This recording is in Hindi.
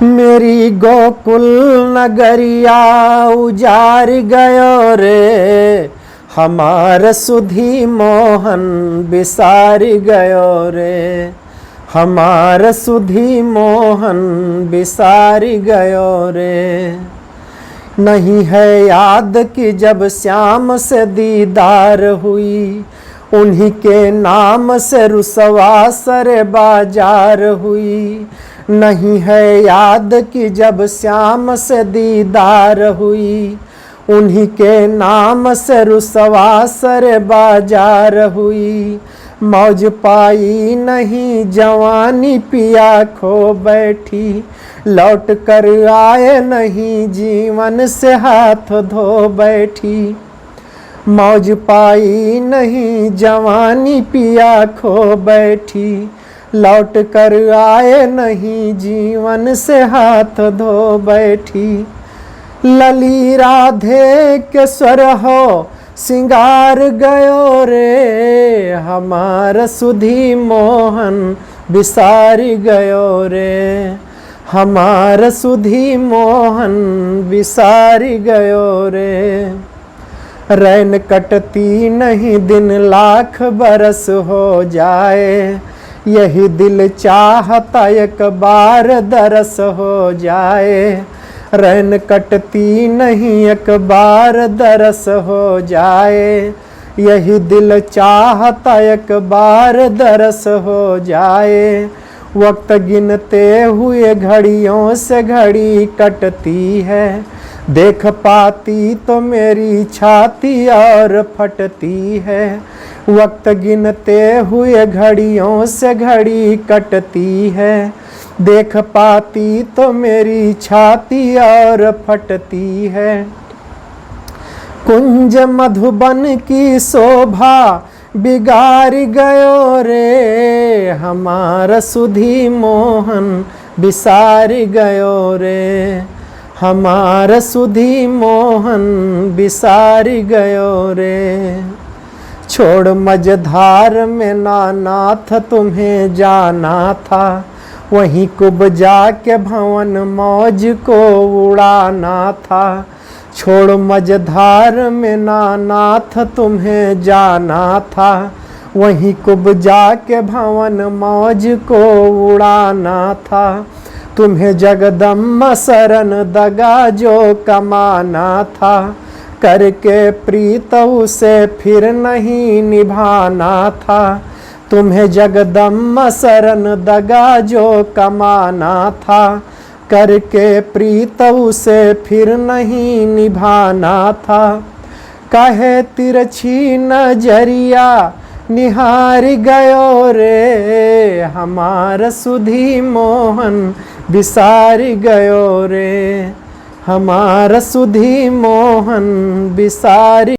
मेरी गोकुल नगरिया उजार गयो रे, हमार सुधी मोहन बिसार गयो रे, हमार सुधी मोहन बिसार गयो रे। नहीं है याद कि जब श्याम से दीदार हुई, उन्हीं के नाम से रुसवा सरे बाजार हुई। नहीं है याद कि जब श्याम से दीदार हुई, उन्हीं के नाम से रुसवा सरे बाजार हुई। मौज पाई नहीं जवानी पिया खो बैठी, लौट कर आए नहीं जीवन से हाथ धो बैठी। मौज पाई नहीं जवानी पिया खो बैठी, लौट कर आए नहीं जीवन से हाथ धो बैठी। लली राधे के स्वर हो सिंगार गयो रे, हमार सुधी मोहन बिसार गयो रे, हमार सुधी मोहन बिसार गयो रे। रैन कटती नहीं दिन लाख बरस हो जाए, यही दिल चाहता एक बार दरस हो जाए। रैन कटती नहीं एक बार दरस हो जाए, यही दिल चाहता एक बार दरस हो जाए। वक्त गिनते हुए घड़ियों से घड़ी कटती है, देख पाती तो मेरी छाती और फटती है। वक्त गिनते हुए घड़ियों से घड़ी कटती है, देख पाती तो मेरी छाती और फटती है। कुंज मधुबन की शोभा बिगाड़ गयो रे, हमार सुधी मोहन बिसार गयो रे, हमार सुधी मोहन बिसार गयो रे। छोड़ मझधार में नानाथ तुम्हें जाना था, वहीं कुब्जा के भवन मौज को उड़ाना था। छोड़ मझधार में नानाथ तुम्हें जाना था, वहीं कुब्जा के भवन मौज को उड़ाना था। तुम्हें जगदम्बा शरण दगा जो कमाना था, करके प्रीत उसे फिर नहीं निभाना था। तुम्हें जगदम्बा शरण दगा जो कमाना था, करके प्रीत उसे फिर नहीं निभाना था। कहे तिरछी नजरिया निहार गयो रे, हमार सुधी मोहन बिसार गयो रे, हमार सुधी मोहन बिसार